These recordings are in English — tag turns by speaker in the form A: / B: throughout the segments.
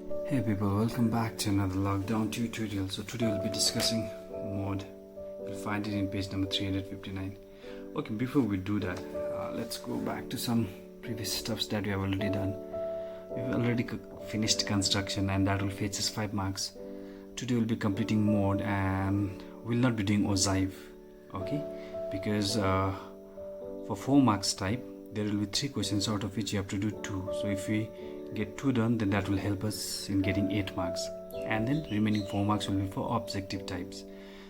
A: Hey people, welcome back to another lockdown tutorial. So today we'll be discussing mode. You'll find it in page number 359. Okay, before we do that, let's go back to some previous stuffs that we have already done. We've already finished construction and that will fetch us 5 marks. Today we'll be completing mode and we'll not be doing ogive, okay? Because for 4 marks type, there will be 3 questions out of which you have to do 2. So if we get 2 done, then that will help us in getting 8 marks, and then remaining 4 marks will be for objective types.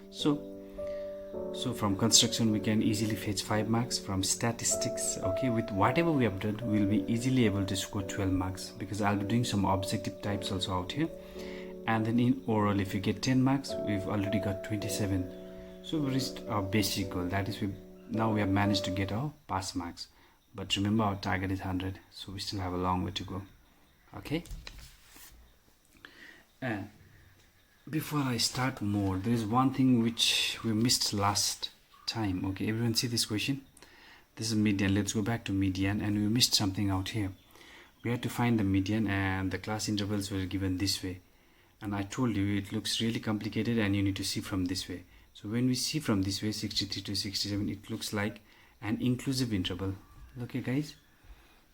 A: So from construction we can easily fetch 5 marks. From statistics, okay, with whatever we have done, we'll be easily able to score 12 marks because I'll be doing some objective types also out here. And then in oral, if you get 10 marks, we've already got 27. So we reached our basic goal, that is now we have managed to get our pass marks. But remember, our target is 100, so we still have a long way to go. Okay, and before I start more, there is one thing which we missed last time. Okay, everyone see this question? This is median. Let's go back to median, and we missed something out here. We had to find the median and the class intervals were given this way, and I told you it looks really complicated and you need to see from this way. So when we see from this way, 63 to 67, it looks like an inclusive interval. Okay guys,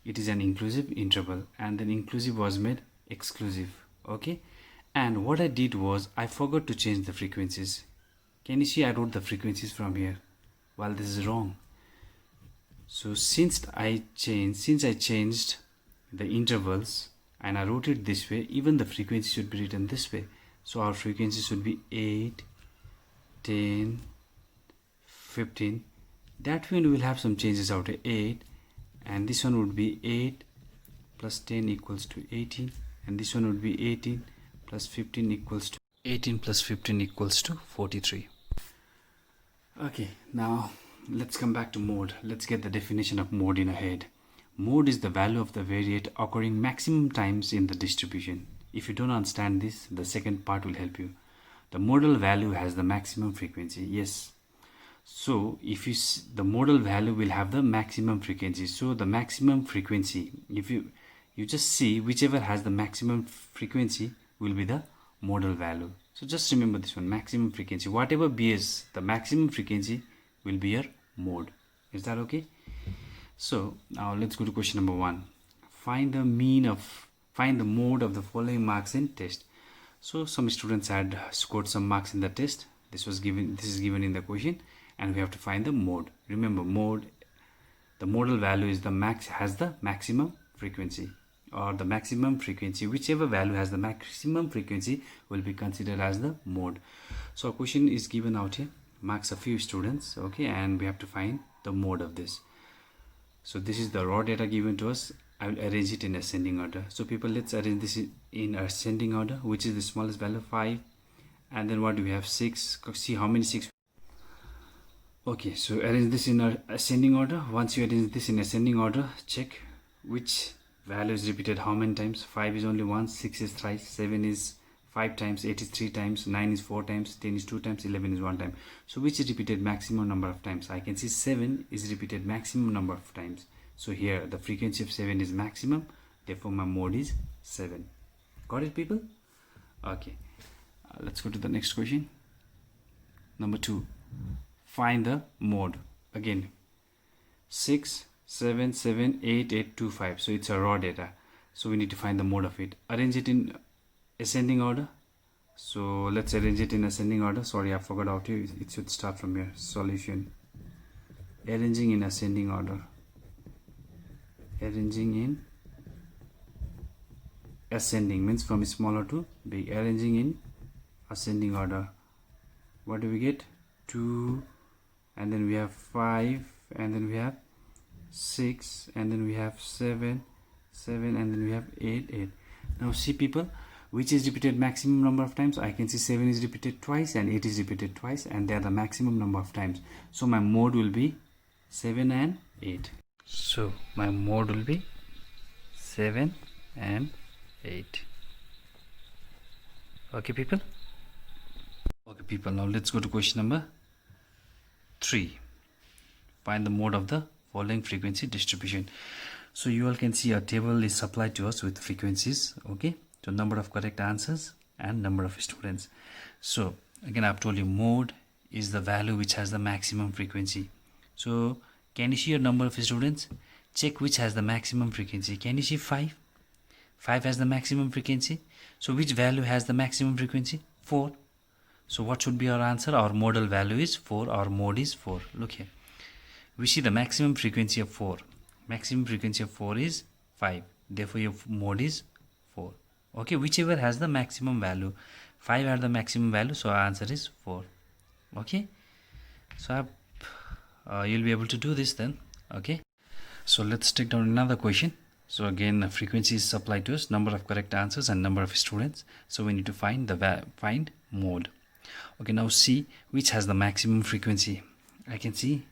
A: it is an inclusive interval, and then inclusive was made exclusive. Okay, and what I did was I forgot to change the frequencies. Can you see I wrote the frequencies from here? Well, this is wrong. So since I changed the intervals and I wrote it this way, even the frequency should be written this way. So our frequency should be 8, 10, 15. That way we will have some changes out here. 8, and this one would be 8 plus 10 equals to 18, and this one would be 18 plus 15 equals to 18 plus 15 equals to 43. Okay, now let's come back to mode. Let's get the definition of mode in our head. Mode is the value of the variate occurring maximum times in the distribution. If you don't understand this, the second part will help you. The modal value has the maximum frequency. Yes, so if you the modal value will have the maximum frequency. So the maximum frequency, if you just see whichever has the maximum frequency will be the modal value. So just remember this one, maximum frequency. Whatever bears the maximum frequency will be your mode. Is that okay? So now let's go to question number 1. Find the mode of the following marks in test. So some students had scored some marks in the test. This is given in the question, and we have to find the mode. Remember, mode, the modal value is the has the maximum frequency, or the maximum frequency, whichever value has the maximum frequency will be considered as the mode. So a question is given out here, marks a few students, okay, and we have to find the mode of this. So this is the raw data given to us. I will arrange it in ascending order. So people, let's arrange this in ascending order. Which is the smallest value? 5, and then what do we have? 6. See how many 6. Okay, so arrange this in ascending order. Once you arrange this in ascending order, check which value is repeated how many times. 5 is only once, 6 is thrice, 7 is 5 times, 8 is 3 times, 9 is 4 times, 10 is 2 times, 11 is 1 time. So which is repeated maximum number of times? I can see 7 is repeated maximum number of times. So here the frequency of 7 is maximum, therefore my mode is 7. Got it, people? Okay, let's go to the next question. Number 2. Find the mode. Again, 6, 7, 7, 8, 8, 2, 5. So it's a raw data. So we need to find the mode of it. Arrange it in ascending order. So let's arrange it in ascending order. Sorry, I forgot out here. It should start from here. Solution. Arranging in ascending order. Arranging in ascending means from smaller to big. Arranging in ascending order. What do we get? 2, and then we have 5, and then we have 6, and then we have 7, 7, and then we have 8, 8. Now see people, which is repeated maximum number of times? I can see 7 is repeated twice and 8 is repeated twice, and they are the maximum number of times. So my mode will be 7 and 8. So my mode will be 7 and 8. Okay people? Okay people, now let's go to question number 3. Find the mode of the following frequency distribution. So you all can see a table is supplied to us with frequencies. Okay, So number of correct answers and number of students. So again, I've told you mode is the value which has the maximum frequency. So can you see your number of students? Check which has the maximum frequency. Can you see 5? 5 has the maximum frequency. So which value has the maximum frequency? 4. So what should be our answer? Our modal value is 4. Our mode is 4. Look here. We see the maximum frequency of 4. Maximum frequency of 4 is 5. Therefore your mode is 4. Okay, whichever has the maximum value. 5 had the maximum value, so our answer is 4. Okay, so you'll be able to do this then. Okay, so let's take down another question. So again, frequency is supplied to us, number of correct answers and number of students. So we need to find the find mode. Okay, now see which has the maximum frequency. I can see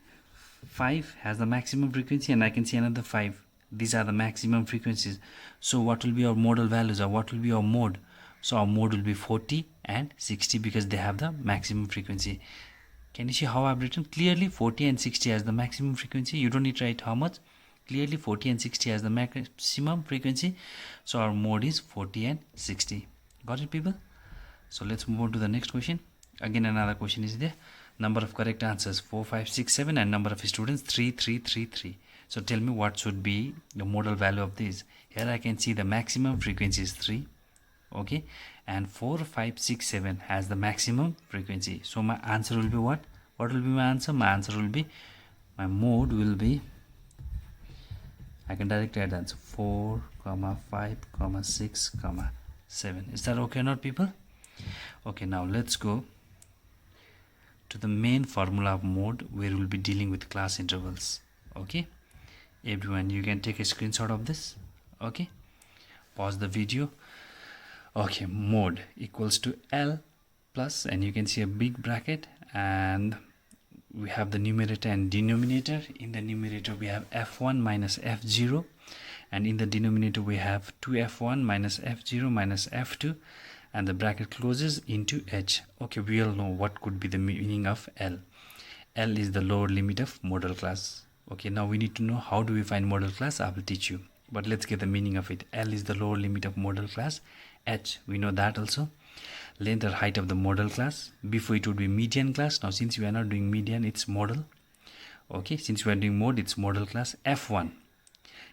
A: 5 has the maximum frequency and I can see another 5. These are the maximum frequencies. So what will be our modal values, or what will be our mode? So our mode will be 40 and 60 because they have the maximum frequency. Can you see how I've written? Clearly 40 and 60 as the maximum frequency. You don't need to write how much. Clearly 40 and 60 as the maximum frequency. So our mode is 40 and 60. Got it, people? So let's move on to the next question. Again, another question is there. Number of correct answers 4, 5, 6, 7 and number of students 3, 3, 3, 3. So tell me what should be the modal value of this. Here I can see the maximum frequency is 3. Okay, and 4, 5, 6, 7 has the maximum frequency. So my answer will be what? What will be my answer? My answer will be, my mode will be, I can directly add answer 4, 5, 6, 7. Is that okay or not, people? Okay, now let's go to the main formula of mode where we'll be dealing with class intervals. Okay, everyone, you can take a screenshot of this. Okay, pause the video. Okay, mode equals to L plus, and you can see a big bracket, and we have the numerator and denominator. In the numerator we have f1 minus f0, and in the denominator we have 2f1 minus f0 minus f2, and the bracket closes into h. Okay, we all know what could be the meaning of L. L is the lower limit of modal class. Okay, now we need to know how do we find modal class. I will teach you, but let's get the meaning of it. L is the lower limit of modal class. H, we know that also. Length or height of the modal class. Before it would be median class. Now since we are not doing median, it's modal. Okay, since we are doing mode, it's modal class. F1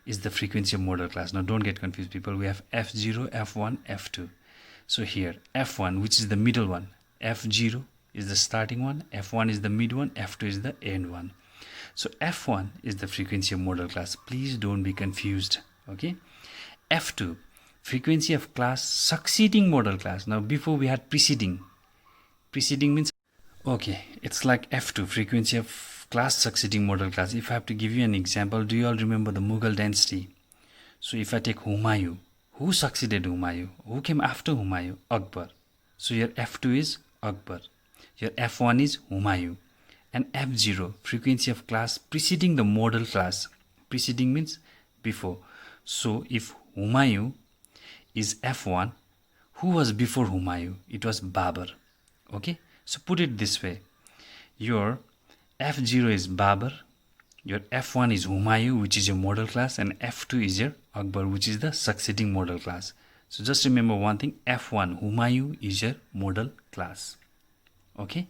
A: is the frequency of modal class. Now don't get confused, people. We have F0, F1, F2. So here F1, which is the middle one, F0 is the starting one, F1 is the mid one, F2 is the end one. So F1 is the frequency of modal class. Please don't be confused. Okay, F2, frequency of class succeeding modal class. Now before we had preceding. Preceding means, okay, it's like F2, frequency of class succeeding modal class. If I have to give you an example, do you all remember the Mughal dynasty? So if I take Humayun, who succeeded Humayun? Who came after Humayun? Akbar. So your F2 is Akbar. Your F1 is Humayun. And F0, frequency of class preceding the modal class. Preceding means before. So if Humayun is F1, who was before Humayun? It was Babur. Okay, so put it this way. Your F0 is Babur, your F1 is Humayun, which is your modal class, and F2 is your Akbar, which is the succeeding modal class. So just remember one thing, F1 Humayun is your modal class. Okay,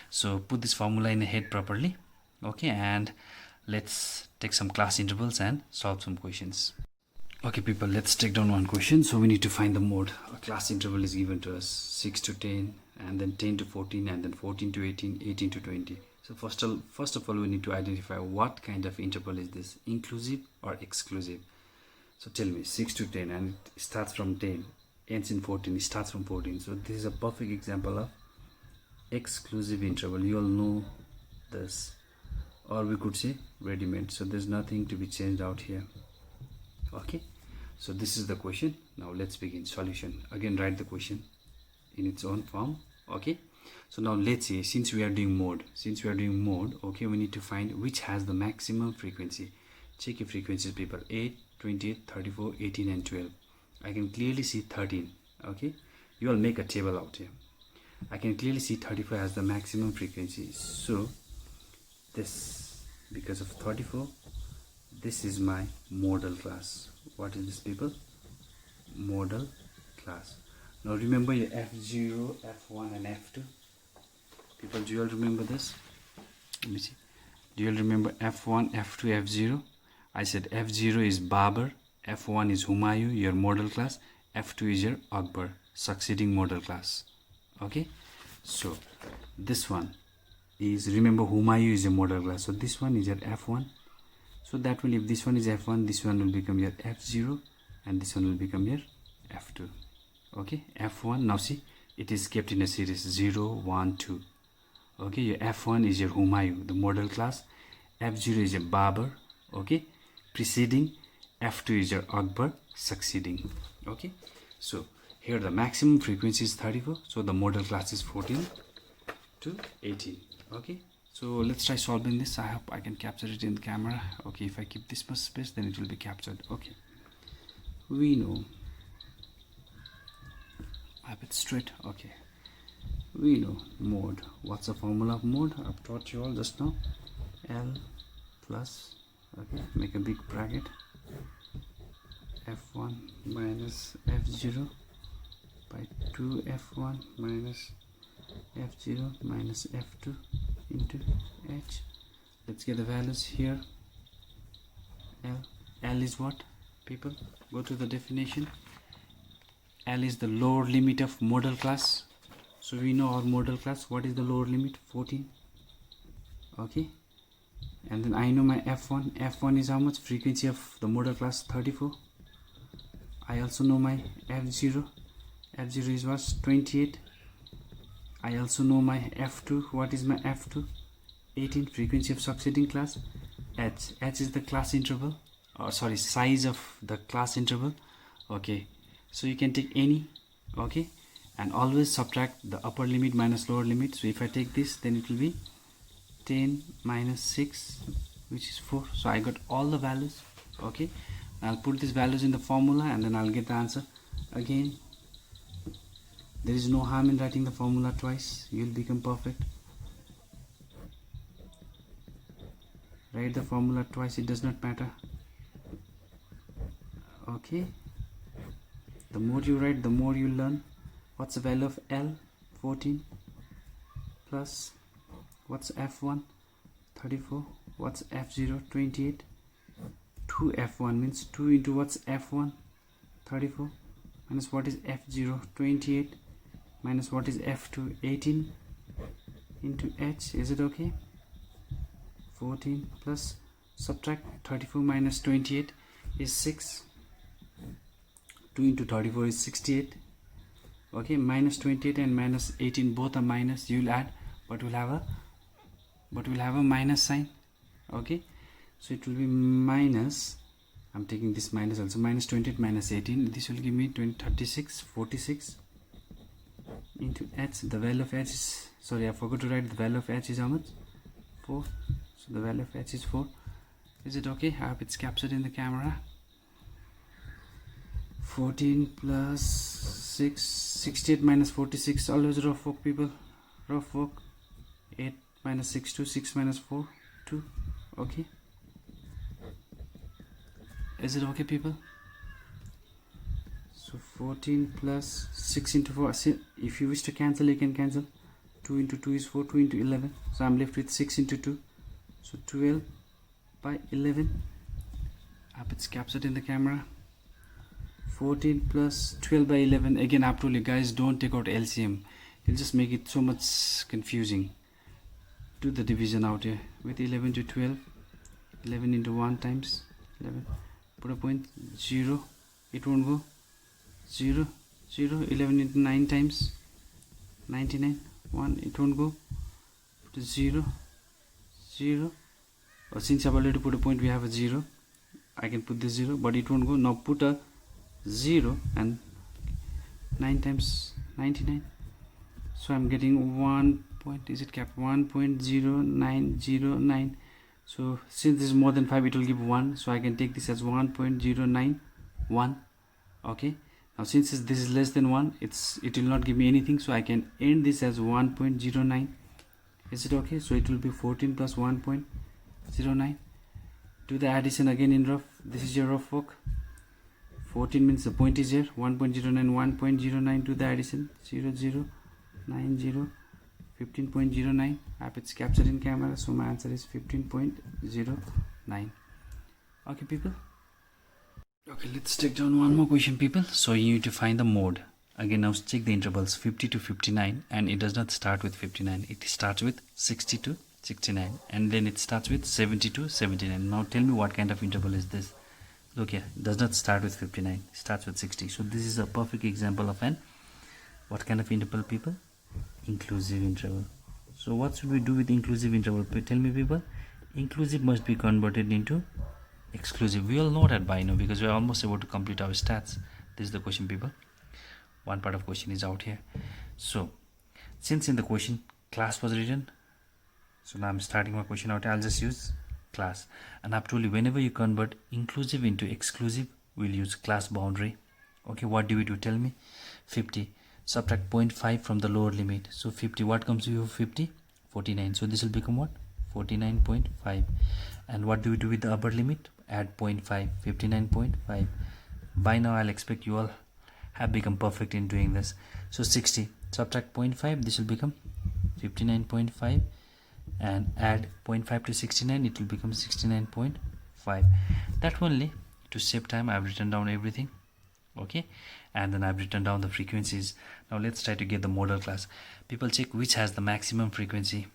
A: so put this formula in the head properly. Okay, and let's take some class intervals and solve some questions. Okay, people, let's take down one question. So we need to find the mode. A class interval is given to us 6 to 10, and then 10 to 14, and then 14 to 18, 18 to 20. So first of all, we need to identify what kind of interval is this, inclusive or exclusive. So tell me, 6 to 10, and it starts from 10, ends in 14, it starts from 14. So this is a perfect example of exclusive interval. You all know this, or we could say ready-made. So there's nothing to be changed out here. Okay, so this is the question. Now let's begin solution. Again, write the question in its own form. Okay, so now let's see, since we are doing mode, okay, we need to find which has the maximum frequency. Check your frequencies, people. 8, 28, 34, 18 and 12. I can clearly see 13. Okay, you all make a table out here. I can clearly see 34 has the maximum frequency. So this, because of 34, this is my modal class. What is this, people? Modal class. Now remember your F0, F1 and F2. People, do you all remember this? Let me see. Do you all remember F1, F2, F0? I said F0 is Babur, F1 is Humayun, your model class, F2 is your Akbar, succeeding model class. Okay, so this one is, remember Humayun is a model class, so this one is your F1. So that will, if this one is F1, this one will become your F0 and this one will become your F2. Okay, F1, now see, it is kept in a series 0, 1, 2. Okay, your F1 is your Humayun, the model class, F0 is your Babur, okay, preceding, F2 is your Akbar, succeeding. Okay, so here the maximum frequency is 34, so the model class is 14 to 18. Okay, so let's try solving this. I hope I can capture it in the camera. Okay, if I keep this much space, then it will be captured. Okay, we know, I have it straight. Okay, we know mode. What's the formula of mode? I've taught you all just now. L plus, okay, make a big bracket, F1 minus F0 by 2 F1 minus F0 minus F2 into H. Let's get the values here. L is what, people? Go to the definition. L is the lower limit of model class. So we know our model class. What is the lower limit? 14. Okay, and then I know my F1. F1 is how much? Frequency of the model class 34. I also know my F0. F0 is what? 28. I also know my F2. What is my F2? 18. Frequency of succeeding class. H is the class interval, or sorry, size of the class interval. Okay, so you can take any. Okay, and always subtract the upper limit minus lower limit. So if I take this, then it will be 10 minus 6, which is 4. So I got all the values. Okay, I'll put these values in the formula and then I'll get the answer. Again, there is no harm in writing the formula twice. You'll become perfect. Write the formula twice, it does not matter. Okay, the more you write, the more you learn. What's the value of L? 14 plus, what's F1? 34. What's F0? 28. 2 F1 means 2 into what's F1? 34 minus what is F0? 28 minus what is F2? 18 into H. Is it okay? 14 plus, subtract 34 minus 28 is 6. 2 into 34 is 68. Okay, minus 28 and minus 18 both are minus. You will add, but we'll have a minus sign. Okay, so it will be minus, I'm taking this minus also, minus 28 minus 18. This will give me 36, 46 into H. The value of H is, sorry, I forgot to write the value of H is how much? 4. So the value of H is 4. Is it okay? I hope it's captured in the camera. 14 plus 6, 68 minus 46. Always rough work, people. Rough work. 8 minus 6, 2. 6 minus 4, 2. Okay. Is it okay, people? So 14 plus 6 into 4. If you wish to cancel, you can cancel. 2 into 2 is 4. 2 into 11. So I'm left with 6 into 2. So 12 by 11. I hope it's captured in the camera. 14 plus 12 by 11. Again, I told you guys, don't take out LCM. You'll just make it so much confusing. Do the division out here with 11 to 12. 11 into 1 times 11. Put a point. 0. It won't go. 0, 0. 11 into 9 times 99. 1. It won't go. Put a 0, 0. Or since I've already put a point, we have a 0. I can put the 0, but it won't go. Now put a 0 and 9 times 99. So I'm getting 1 point, is it capped? 1.0909. So since this is more than 5, it will give 1. So I can take this as 1.091. Okay. Now since this is less than 1, it will not give me anything. So I can end this as 1.09. Is it okay? So it will be 14 plus 1.09. Do the addition again in rough. This is your rough work. 14 means the point is here. 1.09, 1.09 to the addition. 0090, 15.09. App it's captured in camera, so my answer is 15.09. Okay people. Okay, let's take down one more question people. So you need to find the mode. Again, now check the intervals 50 to 59, and it does not start with 59. It starts with 60 to 69, and then it starts with 70 to 79. Now tell me what kind of interval is this. Look here, it does not start with 59, it starts with 60. So this is a perfect example of an what kind of interval people? Inclusive interval. So what should we do with inclusive interval? Tell me people. Inclusive must be converted into exclusive. We all know that by now because we are almost about to complete our stats. This is the question people. One part of question is out here. So since in the question class was written, so now I'm starting my question out. I'll just use class, and I've told you whenever you convert inclusive into exclusive, we'll use class boundary. Okay, what do we do? Tell me. 50, subtract 0.5 from the lower limit. So 50, what comes before 50? 49. So this will become what? 49.5. And what do we do with the upper limit? Add 0.5, 59.5. By now I'll expect you all have become perfect in doing this. So 60, subtract 0.5, this will become 59.5, and add 0.5 to 69, it will become 69.5. That only to save time I've written down everything. Okay, and then I've written down the frequencies. Now let's try to get the model class. People check which has the maximum frequency.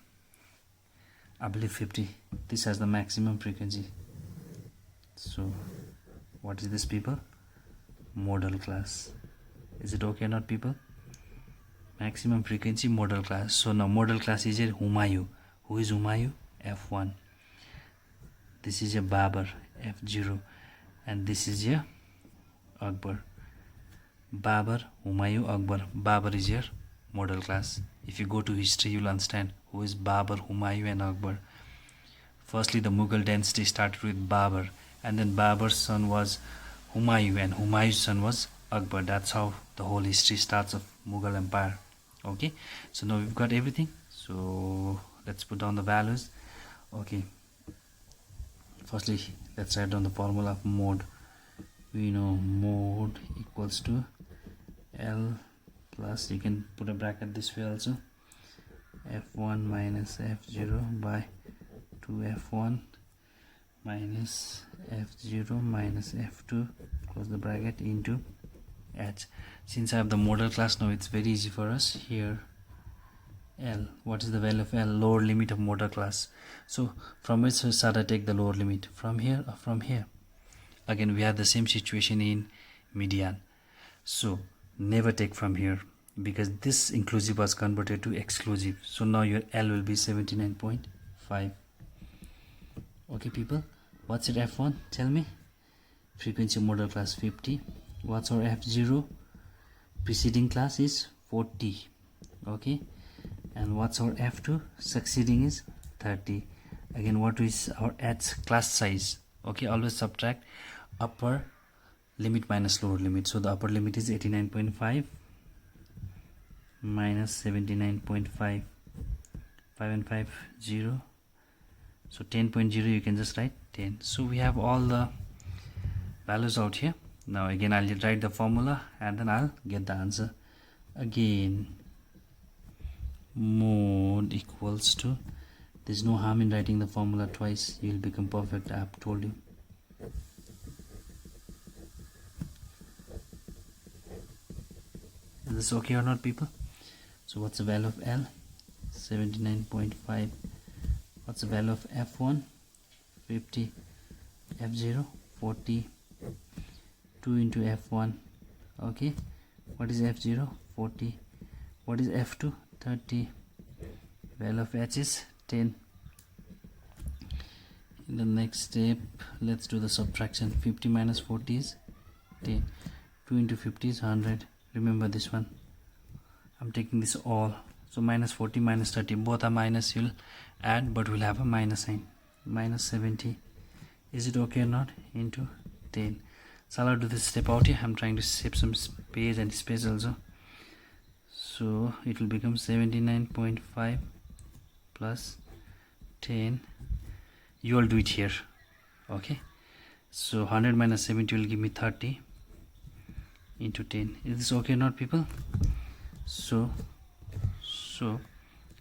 A: I believe 50. This has the maximum frequency. So what is this people? Model class. Is it okay or not people? Maximum frequency model class. So now model class is here Humayu. Who is Humayu? F1. This is a Babar, F0, and this is your Akbar. Babar, Humayu, Akbar. Babar is your model class. If you go to history, you'll understand who is Babar, Humayu, and Akbar. Firstly, the Mughal dynasty started with Babar, and then Babar's son was Humayu, and Humayu's son was Akbar. That's how the whole history starts of Mughal Empire. Okay, so now we've got everything. So let's put down the values. Okay, firstly let's write down the formula of mode. We know mode equals to L plus, you can put a bracket this way also, F1 minus F0 by 2F1 minus F0 minus F2, close the bracket, into H. Since I have the model class now, it's very easy for us here. L, what is the value of L? Lower limit of model class. So from which side I take the lower limit? From here or from here? Again we have the same situation in median. So never take from here, because this inclusive was converted to exclusive. So now your L will be 79.5. Okay people, what's your F1? Tell me. Frequency model class 50. What's our F0? Preceding class is 40. Okay, and what's our F2? Succeeding is 30. Again, what is our H? Class size. Okay, always subtract upper limit minus lower limit. So the upper limit is 89.5 minus 79.5. 5 and 5 0. So 10.0, you can just write 10. So we have all the values out here. Now again I'll write the formula and then I'll get the answer. Again, mode equals to, there's no harm in writing the formula twice, you'll become perfect. I've told you. Is this okay or not people? So what's the value of L? 79.5. What's the value of F1? 50. F0 40. 2 into F1. Okay, what is F0? 40. What is F2? 30. Value of H is 10. In the next step, let's do the subtraction. 50 minus 40 is 10. 2 into 50 is 100. Remember this one, I'm taking this all. So minus 40 minus 30, both are minus, you'll add, but we'll have a minus sign. Minus 70. Is it okay or not? Into 10. So I'll do this step out here. I'm trying to save some space and space also. So it will become 79.5 plus 10. You all do it here. Okay, so 100 minus 70 will give me 30. into 10. Is this okay or not, people? So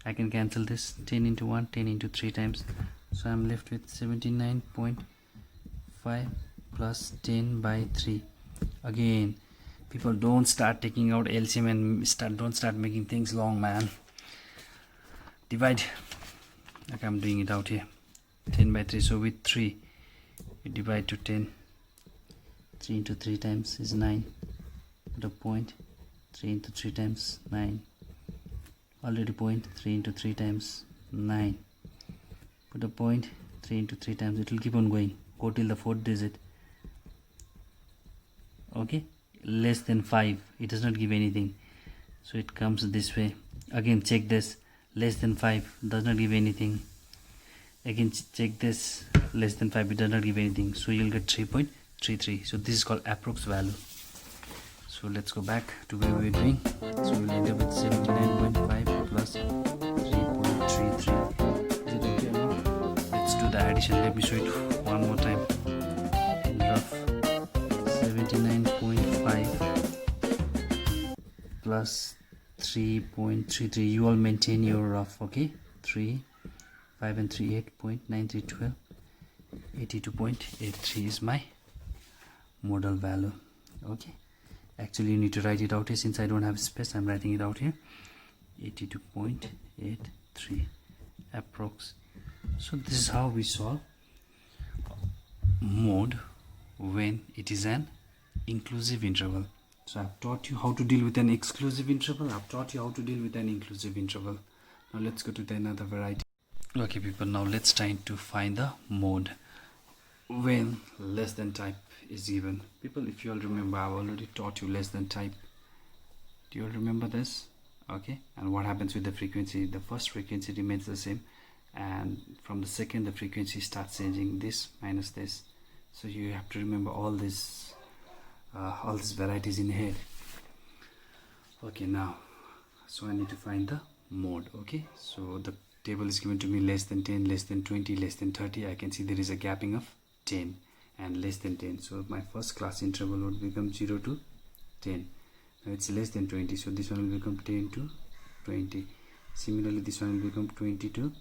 A: I can cancel this. 10 into 1, 10 into 3 times, so I'm left with 79.5 plus 10 by 3. Again, people, don't start taking out LCM and don't start making things long, man. Divide. Okay, I'm doing it out here. 10 by 3, so with 3 you divide to 10. 3 into 3 times is 9. Put a point. 3 into 3 times 9. Already point. 3 into 3 times 9. Put a point. 3 into 3 times, it will keep on going, go till the 4th digit. Okay, less than 5, it does not give anything, so it comes this way. Again check this, less than 5 does not give anything. Again check this, less than 5, it does not give anything, so you'll get 3.33. so this is called approx value. So let's go back to where we were doing. So we'll end up with 79.5 plus 3.33. Is it okay or not? Let's do the addition. Let me show it one more time in rough. 79.5 plus 3.33. You all maintain your rough, okay? 3, 5 and 3, 8.9312. 82.83 is my modal value. Okay, actually you need to write it out here. Since I don't have space, I'm writing it out here. 82.83 approx. So this is how we solve mode when it is an inclusive interval. So I've taught you how to deal with an exclusive interval. I've taught you how to deal with an inclusive interval. Now let's go to the another variety. Okay people, now let's try to find the mode when less than type is given. People, if you all remember, I've already taught you less than type. Do you all remember this? Okay, and what happens with the frequency? The first frequency remains the same, and from the second the frequency starts changing, this minus this. So you have to remember all these varieties in head. Okay, now so I need to find the mode. Okay, so the table is given to me less than 10, less than 20, less than 30. I can see there is a gapping of 10 and less than 10. So my first class interval would become 0 to 10. Now it's less than 20, so this one will become 10 to 20. Similarly, this one will become 20 to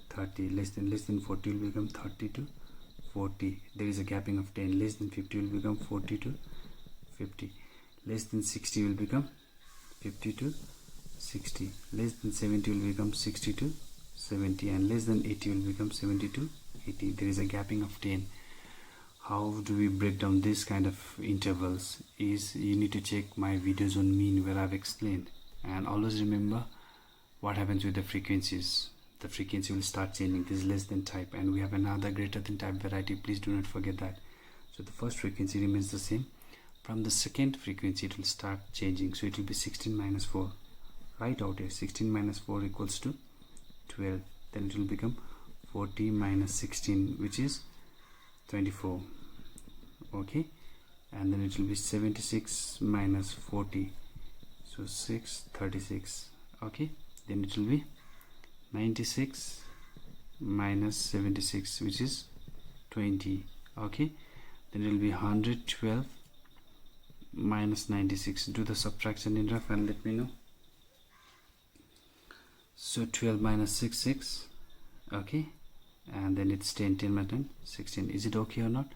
A: 30. Less than 40 will become 30 to 40. There is a gapping of 10. Less than 50 will become 40 to 50. Less than 60 will become 50 to 60. Less than 70 will become 60 to 70, and less than 80 will become 70 to 80. There is a gapping of 10. How do we break down this kind of intervals? Is you need to check my videos on mean where I've explained, and always remember what happens with the frequencies. The frequency will start changing. This is less than type, and we have another greater than type variety. Please do not forget that. So the first frequency remains the same. From the second frequency it will start changing, so it will be 16 minus 4. Right out here, 16 minus 4 equals to 12. Then it will become 40 minus 16, which is 24. Okay, and then it will be 76 minus 40, so 636. Okay, then it will be 96 minus 76, which is 20. Okay, then it will be 112 minus 96. Do the subtraction in rough and let me know. So 12 minus 6, 6. Okay, and then it's 10, 10 minus 10, 16. Is it okay or not?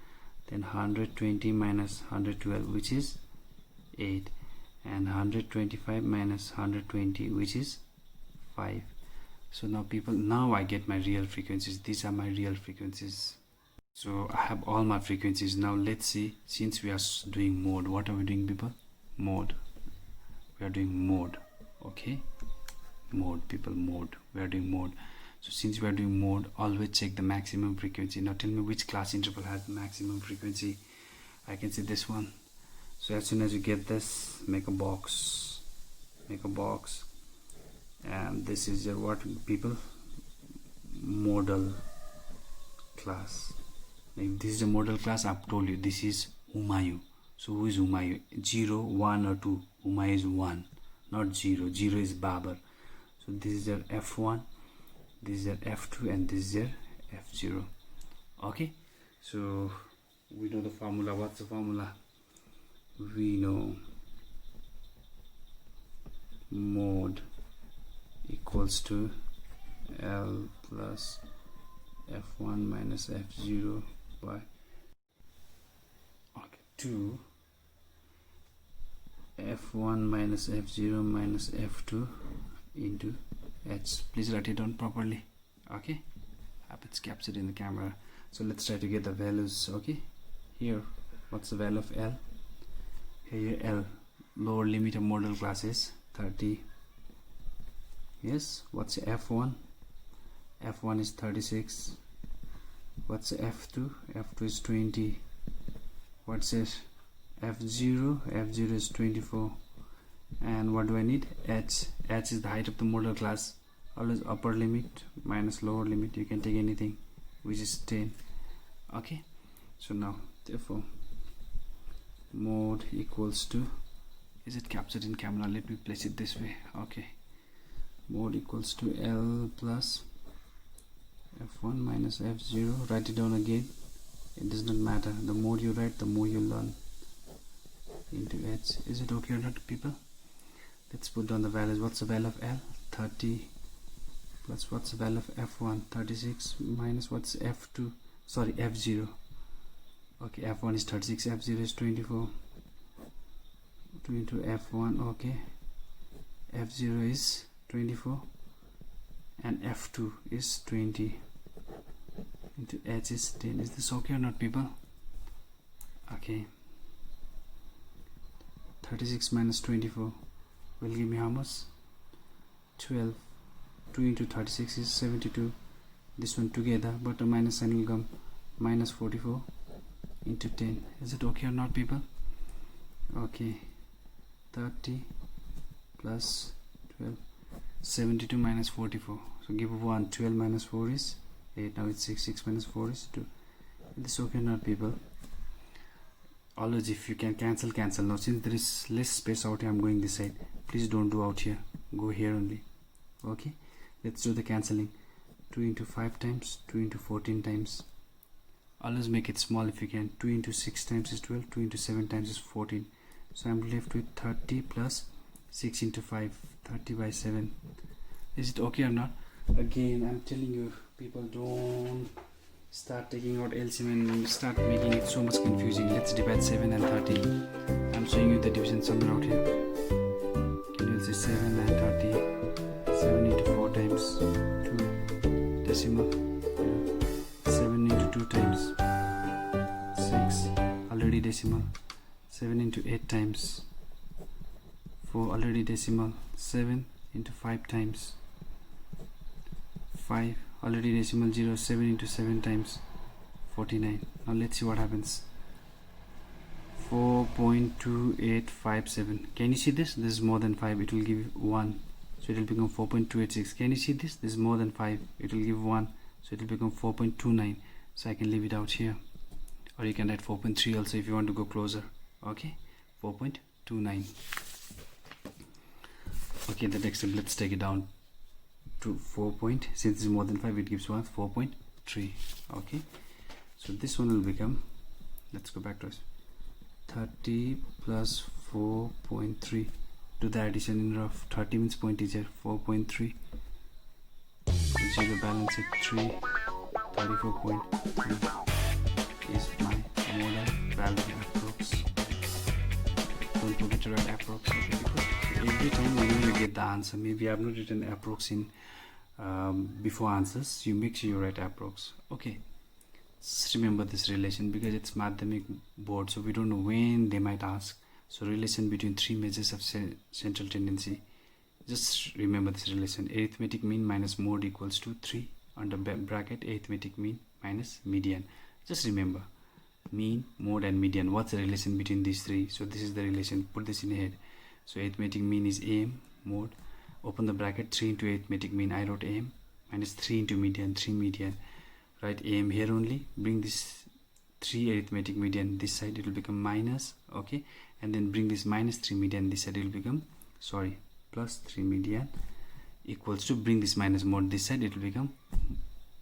A: Then 120 minus 112, which is 8, and 125 minus 120, which is 5. So now people, now I get my real frequencies. These are my real frequencies. So I have all my frequencies. Now let's see, since we are doing mode, what are we doing people? Mode. We are doing mode. Okay, mode people, mode. We are doing mode. So since we are doing mode, always check the maximum frequency. Now tell me which class interval has the maximum frequency. I can see this one. So as soon as you get this, make a box, and this is your what people? Modal class. If this is a modal class, I've told you this is Humayu. So who is Humayu? 0, 1 or 2. Humayu is 1, not 0. 0 is Babar. So this is your F1, this is your F2, and this is your F0. Okay, so we know the formula. What's the formula? We know mode equals to L plus f1 minus f0 by 2 f1 minus f0 minus f2 into h. Please write it down properly. Okay, I hope it's captured in the camera. So let's try to get the values. Okay, here what's the value of L? Here L, lower limit of modal class is 30. Yes, what's f1? f1 is 36. What's f2? f2 is 20. What's it? f0? f0 is 24. And what do I need? H. H is the height of the modal class. Always upper limit minus lower limit. You can take anything, which is 10. Okay, so now therefore mode equals to, is it captured in camera? Let me place it this way. Okay, mode equals to L plus f1 minus f0. Write it down again, it does not matter. The more you write, the more you learn. Into h. Is it okay or not, people? Let's put down the values. What's the value of L? 30 plus what's the value of f1? 36 minus what's f2? Sorry, f0. Okay, f1 is 36, f0 is 24. 2 into f1. Okay, f0 is 24 and f2 is 20 into h is 10. Is this okay or not, people? Okay, 36 minus 24 will give me how much? 12. 2 into 36 is 72. This one together, but a minus sign will come. Minus 44 into 10. Is it okay or not, people? Okay, 30 plus 12. 72 minus 44. So give 1. 12 minus 4 is 8. Now it's 6. 6 minus 4 is 2. Is this okay or not, people? Always, if you can cancel, cancel. Now since there is less space out here, I'm going this side. Please don't do out here, go here only. Okay, let's do the cancelling. 2 into 5 times, 2 into 14 times. Always make it small if you can. 2 into 6 times is 12, 2 into 7 times is 14. So I'm left with 30 plus 6 into 5, 30 by 7. Is it okay or not? Again, I'm telling you, people, don't start taking out LCM and start making it so much confusing. Let's divide 7 and 30. I'm showing you the division somewhere out here. Can you see 7 and 30? 7 into 4 times 2 decimal. 7 into 2 times 6, already decimal. 7 into 8 times 4, already decimal. 7 into 5 times 5, already decimal. 0. 7 into 7 times 49. Now let's see what happens. 4.2857. Can you see this? This is more than 5. It will give 1. So it will become 4.286. Can you see this? This is more than 5. It will give 1. So it will become 4.29. So I can leave it out here. Or you can write 4.3 also if you want to go closer. Okay, 4.29. Okay, the next step, let's take it down to 4 point. Since it's more than 5, it gives 1, 4.3. Okay, so this one will become, let's go back to us, 30 plus 4.3. Do the addition in rough. 30 means point is here, 4.3. 0 balance at 3. 34.3 is my modal value approx. Don't forget to write approx. Okay, because every time whenever you get the answer, maybe I have not written approx in before answers, you make sure you write approx. Okay, just remember this relation because it's mathematics board, so we don't know when they might ask. So relation between 3 measures of central tendency. Just remember this relation. Arithmetic mean minus mode equals to 3 under bracket arithmetic mean minus median. Just remember mean, mode and median. What's the relation between these three? So this is the relation. Put this in your head. So arithmetic mean is AM, mode, open the bracket, 3 into arithmetic mean, I wrote AM, minus 3 into median, 3 median. Write AM here only. Bring this 3 arithmetic median this side, it will become minus. Okay, and then bring this minus 3 median this side, it will become, sorry, plus 3 median, equals to, bring this minus mode this side, it will become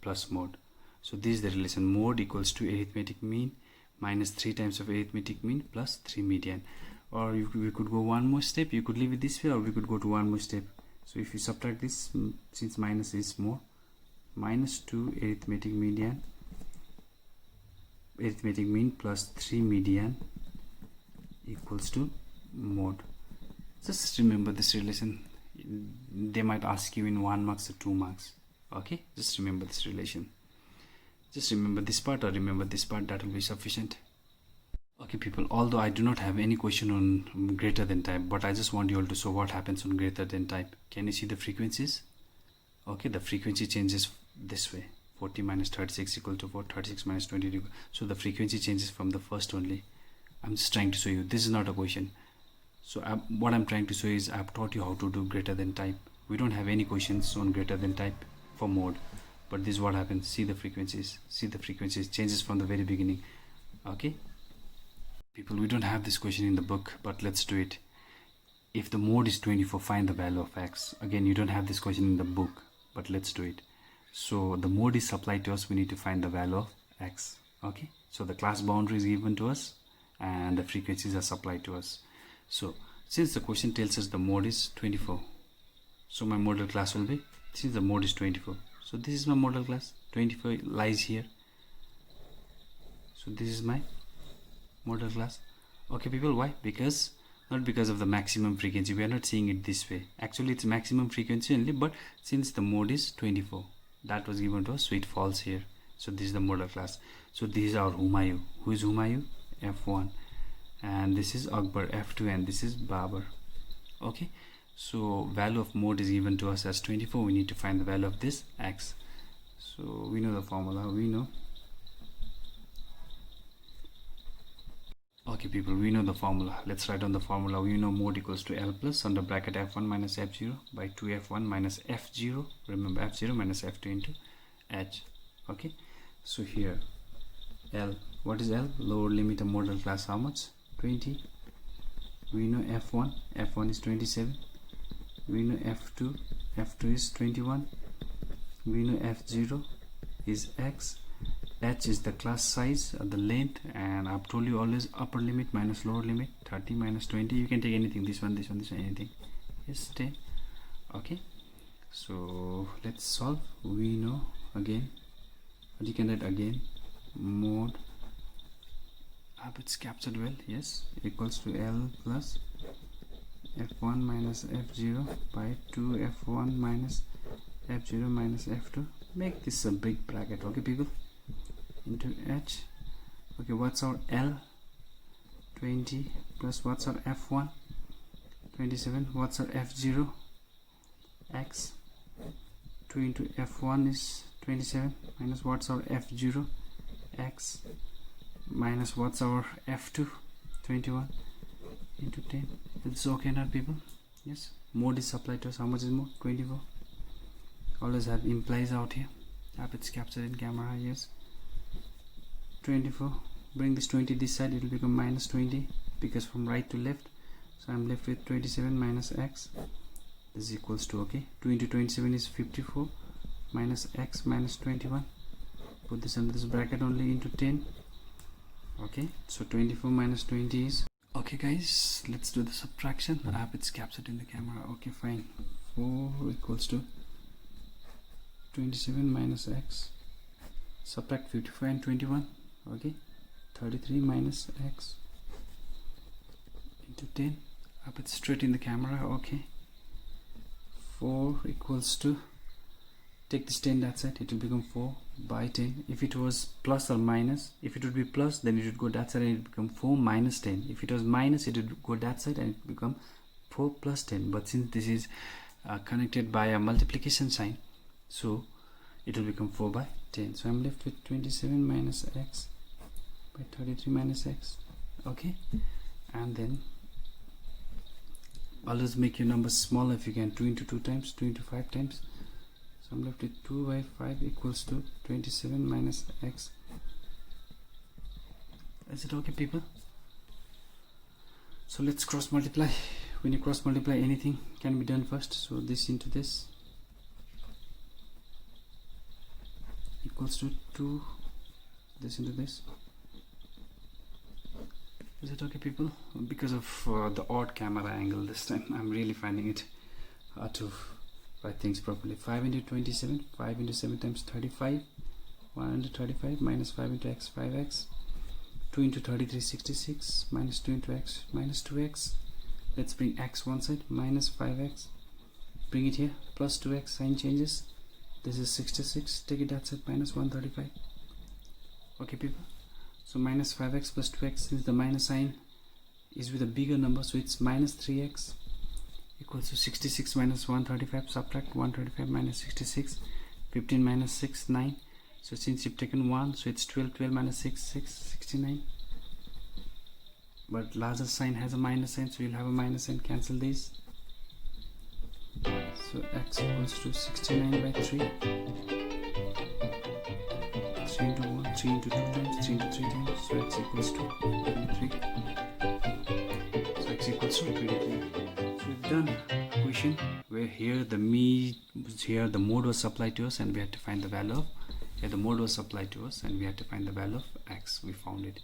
A: plus mode. So this is the relation. Mode equals to arithmetic mean minus 3 times of arithmetic mean plus 3 median. or we could go one more step. You could leave it this way, or we could go to one more step. So if you subtract this, since minus is more, minus 2 arithmetic mean plus 3 median equals to mode. Just remember this relation. They might ask you in 1 marks or 2 marks. Okay, just remember this relation. Just remember this part or remember this part, that will be sufficient. Okay people, although I do not have any question on greater than type, but I just want you all to show what happens on greater than type. Can you see the frequencies? Okay, the frequency changes this way. 40 minus 36 equal to 4, 36 minus 20. So the frequency changes from the first only. I'm just trying to show you. This is not a question. So what I'm trying to show is I've taught you how to do greater than type. We don't have any questions on greater than type for mode. But this is what happens. See the frequencies. See the frequencies changes from the very beginning. Okay. People, we don't have this question in the book, but let's do it. If the mode is 24, find the value of x. Again, you don't have this question in the book, but let's do it. So the mode is supplied to us. We need to find the value of x. Okay. So the class boundary is given to us, and the frequencies are supplied to us. So since the question tells us the mode is 24, so my model class will be, since the mode is 24, so this is my model class. 24 lies here. So this is my model class. Okay people, why? Because not because of the maximum frequency, we are not seeing it this way. Actually it's maximum frequency only, but since the mode is 24, that was given to us, so it falls here. So this is the model class. So this is our Humayun. Who is Humayun? F1, and this is Akbar, F2, and this is Babar. Okay, so value of mode is given to us as 24. We need to find the value of this x. So we know the formula. We know. Okay people, we know the formula. Let's write on the formula. We know mode equals to L plus under bracket F1 minus F0 by 2F1 minus F0. Remember F0 minus F2 into H. Okay, so here L, what is L? Lower limit of model class, how much? 20. We know F1 is 27. We know F2 is 21. We know F0 is X. H is the class size or the length, and I've told you always upper limit minus lower limit. 30 minus 20, you can take anything, this one, anything. Yes, 10. Okay, so let's solve. We know again, but you can write again, mode, it's captured well, yes, equals to L plus F1 minus F0 by 2 F1 minus F0 minus F2. Make this a big bracket, okay people, into H. Okay, what's our L? 20 plus what's our F1? 27. What's our F0? X. 2 into F1 is 27 minus what's our F0? X, minus what's our F2? 21 into 10. It's okay now people? Yes, mode is supplied to us. How much is mode? 24. Always have implies out here. It's captured in camera. Yes, 24. Bring this 20 this side, it will become minus 20 because from right to left. So I'm left with 27 minus x. This is equals to, okay, 2 into 27 is 54 minus x minus 21. Put this under this bracket only, into 10. Okay, so 24 minus 20 is, okay guys, let's do the subtraction. It's captured in the camera. Okay, fine. 4 equals to 27 minus x. Subtract 54 and 21. Okay, 33 minus x into 10. It's straight in the camera. Okay, 4 equals to, take this 10 that side, it will become 4 by 10. If it was plus or minus, if it would be plus, then it would go that side and it would become 4 minus 10. If it was minus, it would go that side and it would become 4 plus 10. But since this is connected by a multiplication sign, so it will become 4 by 10. So I'm left with 27 minus x by 33 minus x. Okay, and then always make your numbers smaller if you can. 2 into 2 times, 2 into 5 times. So I'm left with 2 by 5 equals to 27 minus x. Is it okay people? So let's cross multiply. When you cross multiply, anything can be done first. So this into this equals to 2, this into this, Is it okay, people? Because of the odd camera angle this time, I'm really finding it hard to write things properly. 5 into 27, 5 into 7 times 35, 135 minus 5 into x, 5x, 2 into 33, 66, minus 2 into x, minus 2x. Let's bring x one side, minus 5x, bring it here, plus 2x, sign changes. This is 66, take it that side, minus 135. Okay, people? So minus 5x plus 2x, since the minus sign is with a bigger number, so it's minus 3x equals to 66 minus 135, subtract 135 minus 66, 15 minus 6, 9. So since you've taken 1, so it's 12, 12 minus 6, 6, 69. But larger sign has a minus sign, so you'll have a minus sign, cancel these. So x equals to 69 by 3. 3 into 1, 3 into 2 times, 3 into 3 times, so x equals to 23. So x equals to 23. So we've done a question where here the mode was supplied to us and we had to find the value of, here the mode was supplied to us and we had to find the value of x. We found it.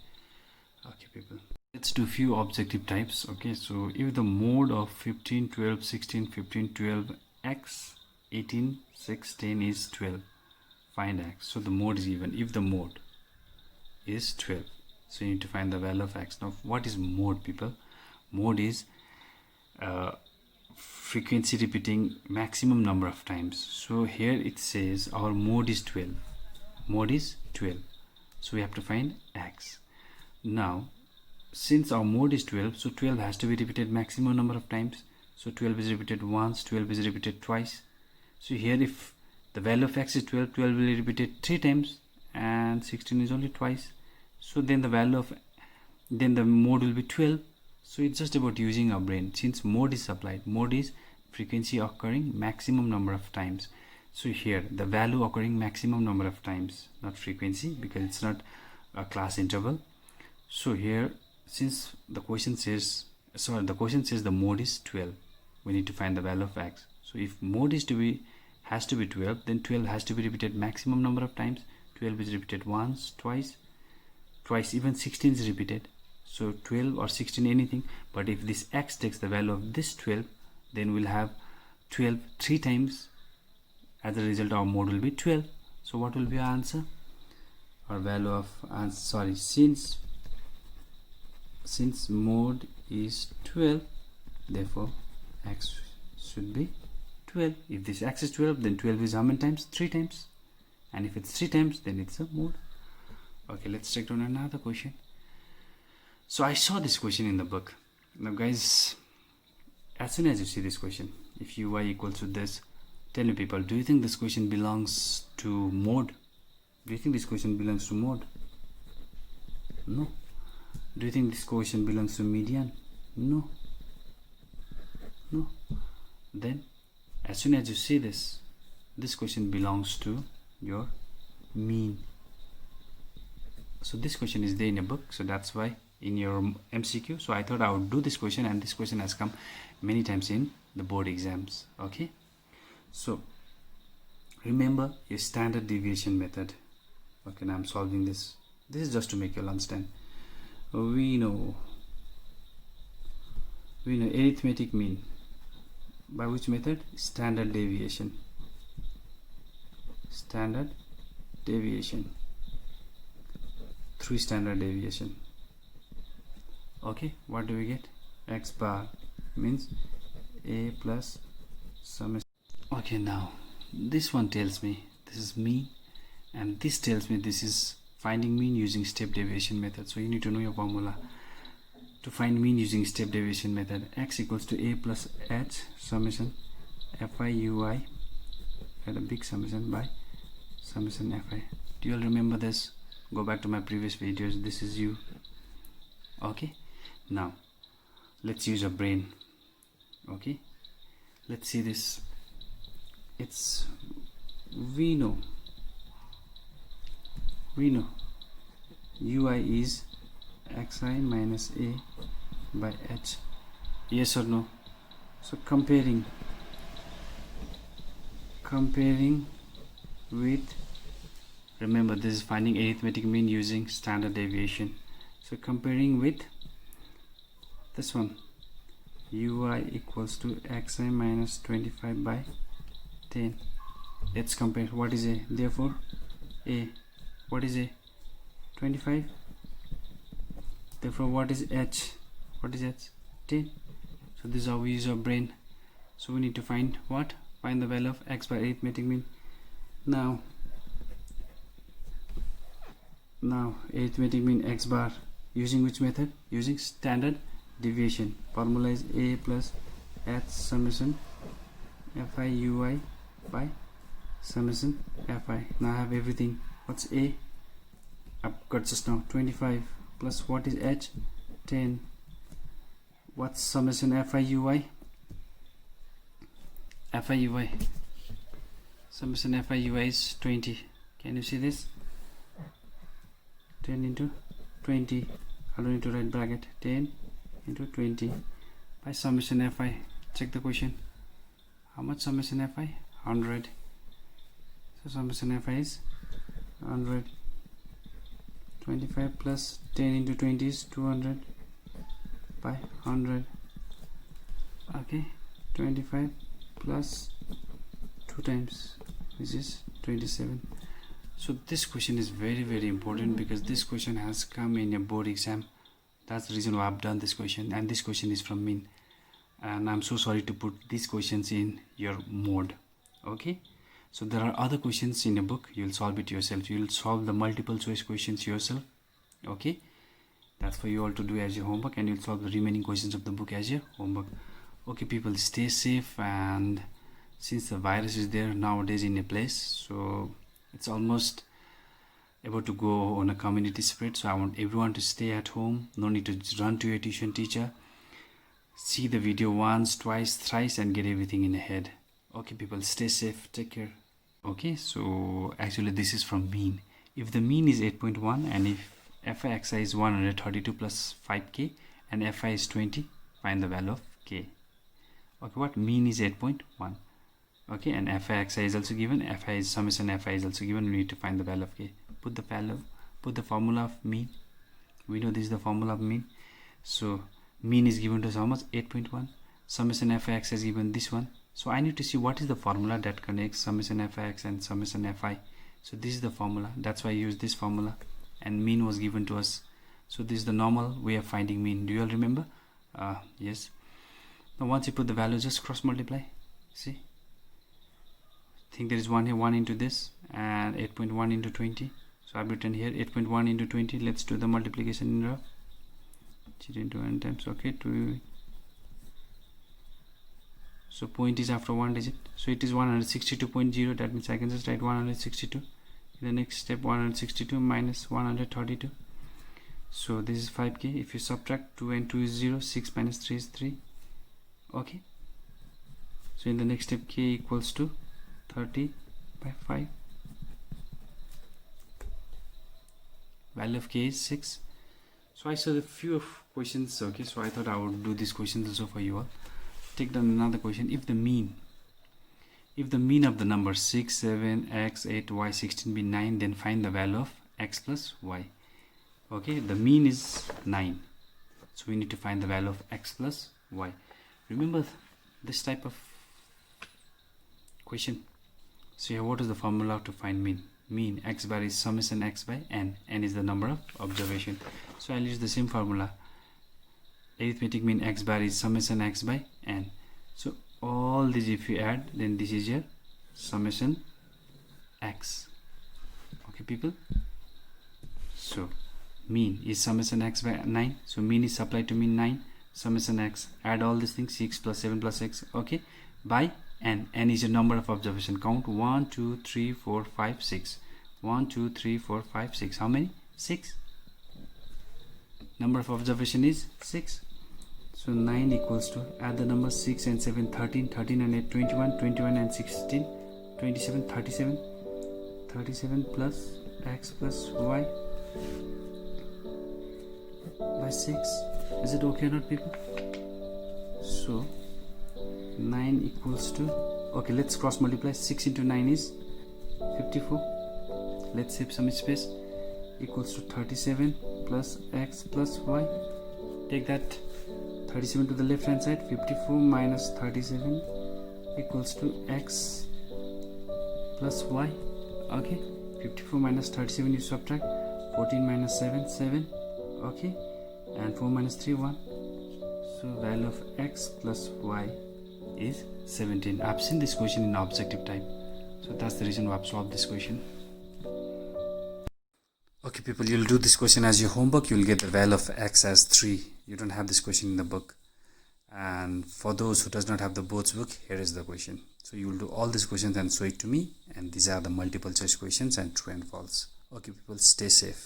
A: Okay, people. Let's do few objective types. Okay, so if the mode of 15, 12, 16, 15, 12, x, 18, 6, 10 is 12, find x. So the mode is given. If the mode is 12, so you need to find the value of x. Now what is mode, people? Mode is frequency repeating maximum number of times. So here it says our mode is 12. Mode is 12, so we have to find x. Now since our mode is 12, so 12 has to be repeated maximum number of times. So 12 is repeated once, 12 is repeated twice. So here if the value of x is 12, 12 will be repeated 3 times and 16 is only twice. So then the mode will be 12. So it's just about using our brain. Since mode is supplied, mode is frequency occurring maximum number of times. So here the value occurring maximum number of times, not frequency, because it's not a class interval. So here, since the question says the mode is 12, we need to find the value of x. So if mode has to be 12, then 12 has to be repeated maximum number of times. 12 is repeated once, twice, even 16 is repeated. So 12 or 16, anything. But if this x takes the value of this 12, then we'll have 12 3 times. As a result, our mode will be 12. So what will be our answer? Our value of answer, since mode is 12, therefore x should be 12. If this x is 12, then 12 is how many times? 3 times. And if it's 3 times, then it's a mode. Okay, let's check on another question. So I saw this question in the book. Now guys, as soon as you see this question, if uy equals to this, tell me, people, do you think this question belongs to mode? Do you think this question belongs to mode? No. Do you think this question belongs to median? No. No. Then as soon as you see this question belongs to your mean. So this question is there in a book, so that's why in your MCQ. So I thought I would do this question, and this question has come many times in the board exams. Okay, so remember your standard deviation method. Okay, now I'm solving this. This is just to make you all understand. We know arithmetic mean by which method? Standard deviation. Standard deviation through standard deviation. Okay, what do we get? X bar means a plus summation. Okay, now this one tells me this is mean, and this tells me this is finding mean using step deviation method. So you need to know your formula to find mean using step deviation method. X equals to a plus h summation fi ui at a big summation by summation fi. Do you all remember this? Go back to my previous videos. This is u. Okay, now let's use a brain. Okay, let's see this. It's we know ui is xi minus a by h. Yes or no? So comparing with, remember this is finding arithmetic mean using standard deviation. So comparing with this one, ui equals to xi minus 25 by 10. Let's compare. What is a? Therefore a, what is a? 25. Therefore what is h? What is h? 10. So this is how we use our brain. So we need to find what? Find the value of x bar, arithmetic mean. Now arithmetic mean x bar using which method? Using standard deviation. Formula is a plus h summation fi ui by summation fi. Now I have everything. What's a? I've got just now 25 plus what is h? 10. What's summation fi ui? Fi ui, summation fi ui is 20. Can you see this? 10 into 20. I don't need to write bracket. 10 into 20 by summation fi. Check the question. How much summation fi? 100. So summation fi is 100. 25 plus 10 into 20 is 200 by 100. Okay, 25 plus 2 times, which is 27. So this question is very important because this question has come in a board exam. That's the reason why I've done this question, and this question is from Min, and I'm so sorry to put these questions in your mode. Okay, so there are other questions in a book. You'll solve it yourself. You'll solve the multiple choice questions yourself. Okay, that's for you all to do as your homework, and you'll solve the remaining questions of the book as your homework. Okay people, stay safe. And since the virus is there nowadays in a place, so it's almost about to go on a community spread, so I want everyone to stay at home. No need to run to your tuition teacher. See the video once, twice, thrice, and get everything in your head. Okay people, stay safe, take care. Okay, so actually this is from mean. If the mean is 8.1 and if fi xi is 132 plus 5k and fi is 20, find the value of k. Okay, what? Mean is 8.1. Okay, and fi xi is also given. Fi is summation fi is also given. We need to find the value of k. Put the formula of mean. We know this is the formula of mean. So mean is given to us how much? 8.1. Summation fi xi is given this one. So I need to see what is the formula that connects summation fi x and summation fi. So this is the formula. That's why I use this formula. And mean was given to us. So this is the normal way of finding mean. Do you all remember? Yes. Now once you put the value, just cross multiply. See, think there is 1 here, 1 into this, and 8.1 into 20. So I've written here 8.1 into 20. Let's do the multiplication in row. 0 into n times. Okay, 2. So point is after one digit, so it is 162.0. that means I can just write 162. In the next step, 162 minus 132. So this is 5k. If you subtract 2 and 2 is 0, 6 minus 3 is 3. Okay, so in the next step, k equals to 30 by 5. Value of k is 6. So I saw a few of questions. Okay, so I thought I would do these questions also for you all. Take down another question. If the mean of the number 6, 7, x, 8, y, 16 be 9, then find the value of x plus y. Okay, the mean is 9, so we need to find the value of x plus y. Remember this type of question. So here, what is the formula to find mean? Mean x bar is summation x by n. N is the number of observation. So I'll use the same formula. Arithmetic mean x bar is summation x by n. So all these if you add, then this is your summation x. Okay people, so mean is summation x by 9. So mean is supplied to mean 9. Summation x, add all these things, 6 plus 7 plus x. Okay, by n. N is your number of observation. Count 1 2 3 4 5 6. 1 2 3 4 5 6. How many? 6. Number of observation is 6. So 9 equals to, add the numbers 6 and 7, 13, 13 and 8, 21, 21 and 16, 27, 37, 37 plus x plus y by 6. Is it okay or not people? So 9 equals to, okay, let's cross multiply. 6 into 9 is 54. Let's save some space. Equals to 37 plus x plus y. Take that 37 to the left hand side. 54 minus 37 equals to x plus y. Okay, 54 minus 37 you subtract. 14 minus 7 7. Okay, and 4 minus 3 1. So value of x plus y is 17. I've seen this question in objective type, so that's the reason why I've solved this question. Okay people, you'll do this question as your homework. You'll get the value of x as 3. You don't have this question in the book, and for those who does not have the board's book, here is the question. So you will do all these questions and show it to me, and these are the multiple choice questions and true and false. Okay people, stay safe.